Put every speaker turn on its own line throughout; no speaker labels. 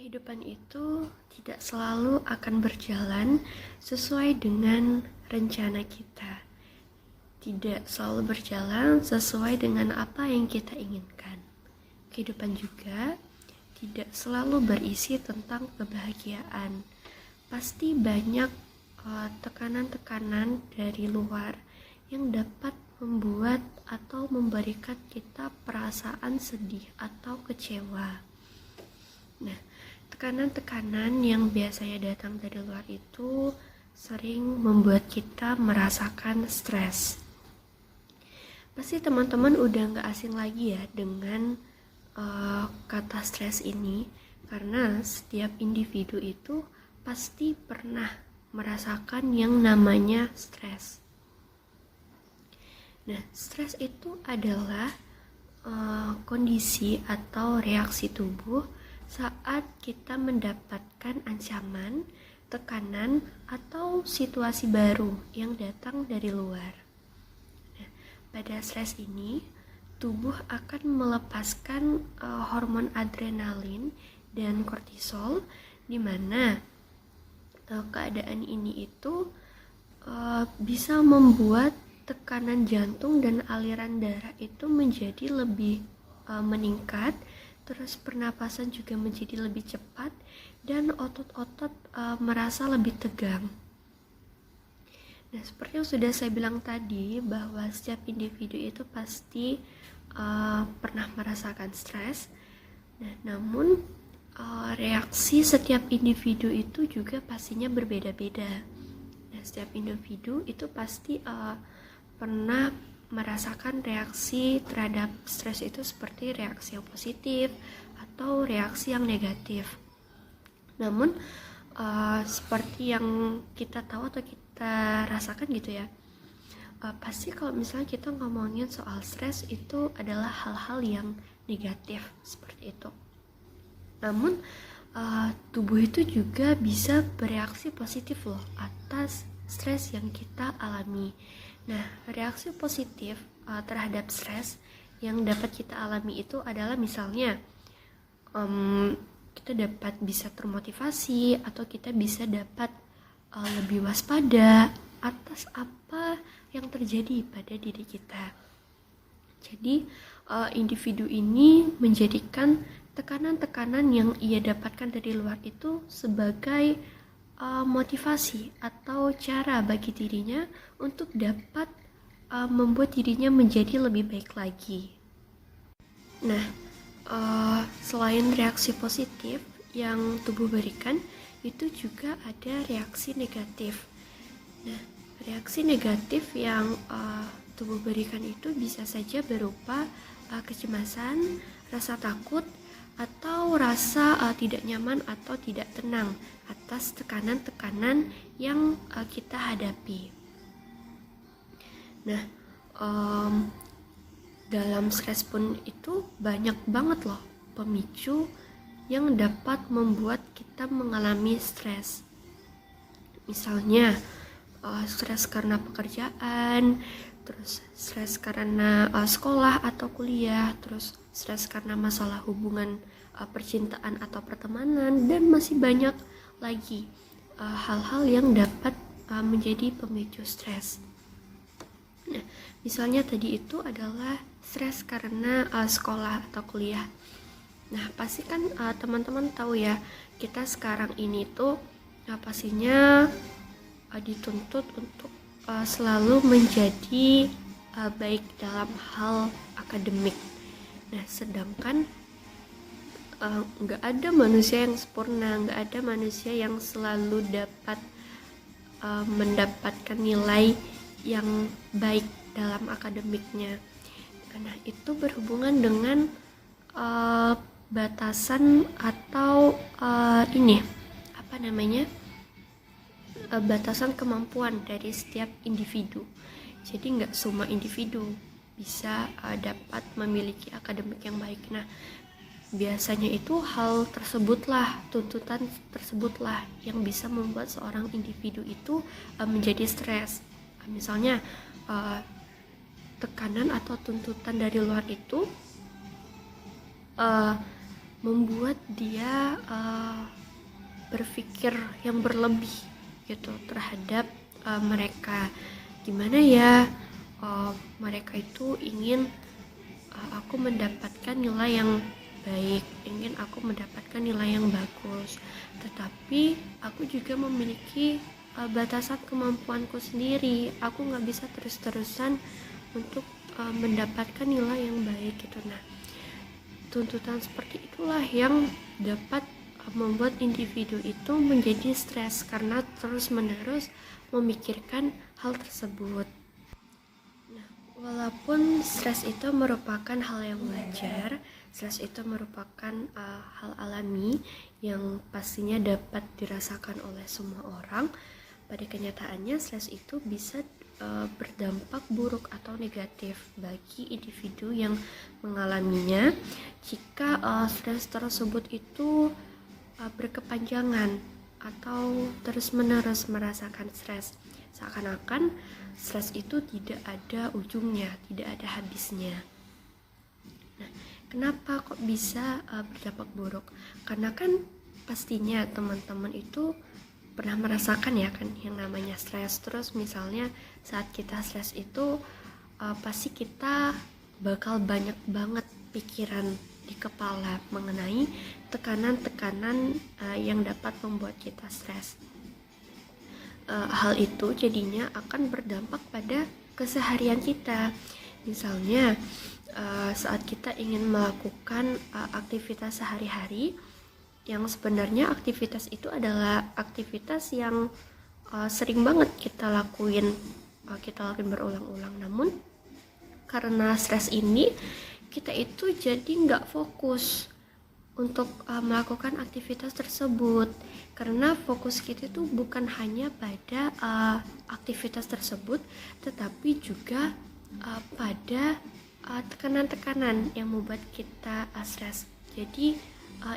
Kehidupan itu tidak selalu akan berjalan sesuai dengan rencana kita. Tidak selalu berjalan sesuai dengan apa yang kita inginkan. Kehidupan juga tidak selalu berisi tentang kebahagiaan. Pasti banyak tekanan-tekanan dari luar yang dapat membuat atau memberikan kita perasaan sedih atau kecewa. Nah, tekanan-tekanan yang biasanya datang dari luar itu sering membuat kita merasakan stres. Pasti teman-teman udah gak asing lagi ya dengan kata stres ini, karena setiap individu itu pasti pernah merasakan yang namanya stres. Nah, stres itu adalah kondisi atau reaksi tubuh saat kita mendapatkan ancaman, tekanan, atau situasi baru yang datang dari luar. Nah, pada stres ini, tubuh akan melepaskan hormon adrenalin dan kortisol, di mana keadaan ini itu bisa membuat tekanan jantung dan aliran darah itu menjadi lebih meningkat. Terus pernapasan juga menjadi lebih cepat dan otot-otot merasa lebih tegang. Nah, seperti yang sudah saya bilang tadi, bahwa setiap individu itu pasti pernah merasakan stres. Nah, namun reaksi setiap individu itu juga pastinya berbeda-beda. Nah, setiap individu itu pasti pernah merasakan reaksi terhadap stres itu seperti reaksi yang positif atau reaksi yang negatif. Namun seperti yang kita tahu atau kita rasakan gitu ya, pasti kalau misalnya kita ngomongin soal stres itu adalah hal-hal yang negatif seperti itu. Namun tubuh itu juga bisa bereaksi positif loh atas stres yang kita alami. Nah, reaksi positif terhadap stres yang dapat kita alami itu adalah misalnya kita dapat bisa termotivasi atau kita bisa dapat lebih waspada atas apa yang terjadi pada diri kita. Jadi individu ini menjadikan tekanan-tekanan yang ia dapatkan dari luar itu sebagai motivasi atau cara bagi dirinya untuk dapat membuat dirinya menjadi lebih baik lagi. Nah, selain reaksi positif yang tubuh berikan, itu juga ada reaksi negatif. Nah, reaksi negatif yang tubuh berikan itu bisa saja berupa kecemasan, rasa takut, atau rasa tidak nyaman atau tidak tenang atas tekanan-tekanan yang kita hadapi. Nah, dalam stres pun itu banyak banget loh pemicu yang dapat membuat kita mengalami stres. Misalnya stres karena pekerjaan, terus stres karena sekolah atau kuliah, terus stres karena masalah hubungan percintaan atau pertemanan, dan masih banyak lagi hal-hal yang dapat menjadi pemicu stres. Nah, misalnya tadi itu adalah stres karena sekolah atau kuliah. Nah, pasti kan teman-teman tahu ya, kita sekarang ini tuh pastinya dituntut untuk selalu menjadi baik dalam hal akademik. Nah, sedangkan nggak ada manusia yang sempurna, nggak ada manusia yang selalu dapat mendapatkan nilai yang baik dalam akademiknya. Nah, itu berhubungan dengan batasan atau batasan kemampuan dari setiap individu. Jadi nggak semua individu bisa dapat memiliki akademik yang baik. Nah, biasanya itu hal tersebutlah, tuntutan tersebutlah yang bisa membuat seorang individu itu menjadi stres. Misalnya tekanan atau tuntutan dari luar itu membuat dia berpikir yang berlebih gitu terhadap mereka. Gimana ya, mereka itu ingin aku mendapatkan nilai yang baik, ingin aku mendapatkan nilai yang bagus, tetapi aku juga memiliki batasan kemampuanku sendiri. Aku nggak bisa terus-terusan untuk mendapatkan nilai yang baik gitu. Nah, tuntutan seperti itulah yang dapat membuat individu itu menjadi stres karena terus-menerus memikirkan hal tersebut. Nah, walaupun stres itu merupakan hal yang wajar, stres itu merupakan hal alami yang pastinya dapat dirasakan oleh semua orang. Pada kenyataannya, stres itu bisa berdampak buruk atau negatif bagi individu yang mengalaminya jika stres tersebut itu berkepanjangan atau terus-menerus merasakan stres. Seakan-akan stres itu tidak ada ujungnya, tidak ada habisnya. Nah, kenapa kok bisa berdampak buruk? Karena kan pastinya teman-teman itu pernah merasakan ya kan yang namanya stres. Terus misalnya saat kita stres itu pasti kita bakal banyak banget pikiran di kepala mengenai tekanan-tekanan yang dapat membuat kita stres. Hal itu jadinya akan berdampak pada keseharian kita. Misalnya saat kita ingin melakukan aktivitas sehari-hari, yang sebenarnya aktivitas itu adalah aktivitas yang sering banget kita lakuin berulang-ulang. Namun karena stres ini kita itu jadi nggak fokus untuk melakukan aktivitas tersebut, karena fokus kita itu bukan hanya pada aktivitas tersebut, tetapi juga pada tekanan-tekanan yang membuat kita stres. Jadi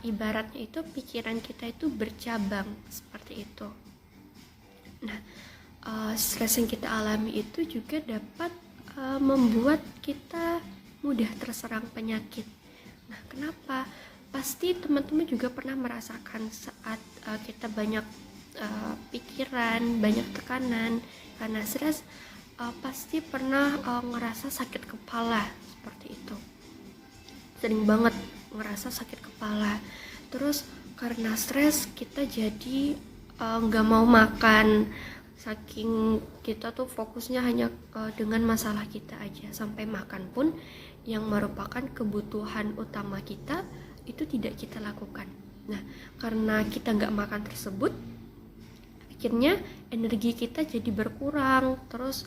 ibaratnya itu pikiran kita itu bercabang seperti itu. Nah, stres yang kita alami itu juga dapat membuat kita mudah terserang penyakit. Nah, kenapa? Pasti teman-teman juga pernah merasakan saat kita banyak pikiran, banyak tekanan karena stres, pasti pernah ngerasa sakit kepala seperti itu. Sering banget ngerasa sakit kepala. Terus karena stres kita jadi nggak mau makan, saking kita tuh fokusnya hanya dengan masalah kita aja, sampai makan pun yang merupakan kebutuhan utama kita itu tidak kita lakukan. Nah, karena kita nggak makan tersebut, akhirnya energi kita jadi berkurang, terus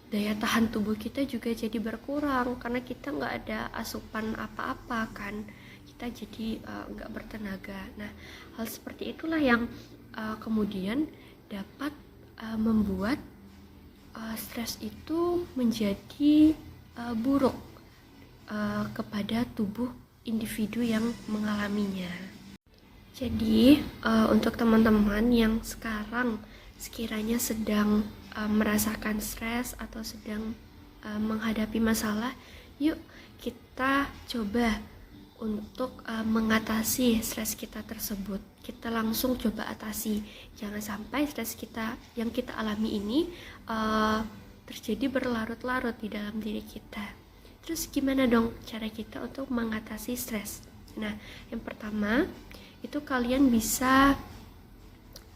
daya tahan tubuh kita juga jadi berkurang karena kita nggak ada asupan apa-apa kan, kita jadi nggak bertenaga. Nah, hal seperti itulah yang kemudian dapat membuat stres itu menjadi buruk kepada tubuh individu yang mengalaminya. Jadi untuk teman-teman yang sekarang sekiranya sedang merasakan stres atau sedang menghadapi masalah, yuk kita coba untuk mengatasi stres kita tersebut. Kita langsung coba atasi. Jangan sampai stres kita yang kita alami ini terjadi berlarut-larut di dalam diri kita. Terus gimana dong cara kita untuk mengatasi stres? Nah, yang pertama itu kalian bisa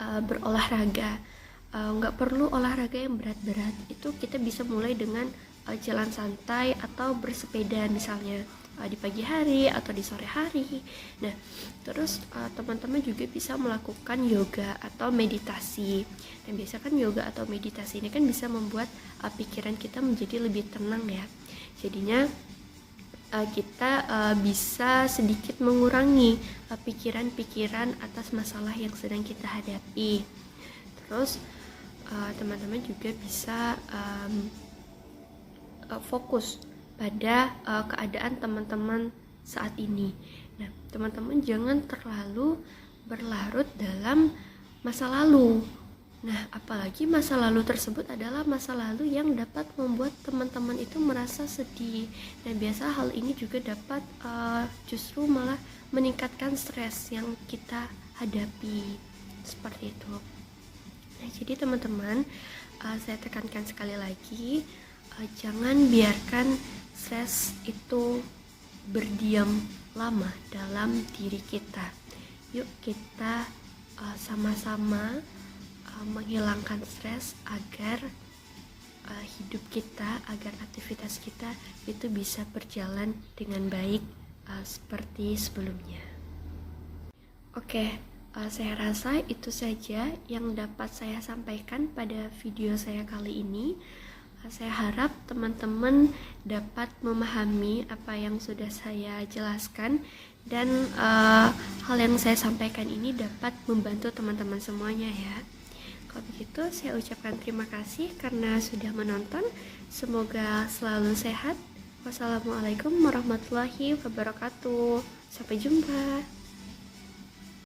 berolahraga. Nggak perlu olahraga yang berat-berat, itu kita bisa mulai dengan jalan santai atau bersepeda misalnya di pagi hari atau di sore hari. Nah, terus teman-teman juga bisa melakukan yoga atau meditasi. Dan biasa kan yoga atau meditasi ini kan bisa membuat pikiran kita menjadi lebih tenang ya. Jadinya kita bisa sedikit mengurangi pikiran-pikiran atas masalah yang sedang kita hadapi. Terus teman-teman juga bisa fokus pada keadaan teman-teman saat ini. Nah, teman-teman jangan terlalu berlarut dalam masa lalu. Nah, apalagi masa lalu tersebut adalah masa lalu yang dapat membuat teman-teman itu merasa sedih. Nah, biasa hal ini juga dapat justru malah meningkatkan stres yang kita hadapi. Seperti itu. Nah, jadi teman-teman, saya tekankan sekali lagi, jangan biarkan stres itu berdiam lama dalam diri kita. Yuk kita sama-sama menghilangkan stres agar hidup kita, agar aktivitas kita itu bisa berjalan dengan baik seperti sebelumnya. Oke, saya rasa itu saja yang dapat saya sampaikan pada video saya kali ini. Saya harap teman-teman dapat memahami apa yang sudah saya jelaskan dan hal yang saya sampaikan ini dapat membantu teman-teman semuanya ya. Kalau begitu saya ucapkan terima kasih karena sudah menonton. Semoga selalu sehat. Wassalamualaikum warahmatullahi wabarakatuh. Sampai jumpa.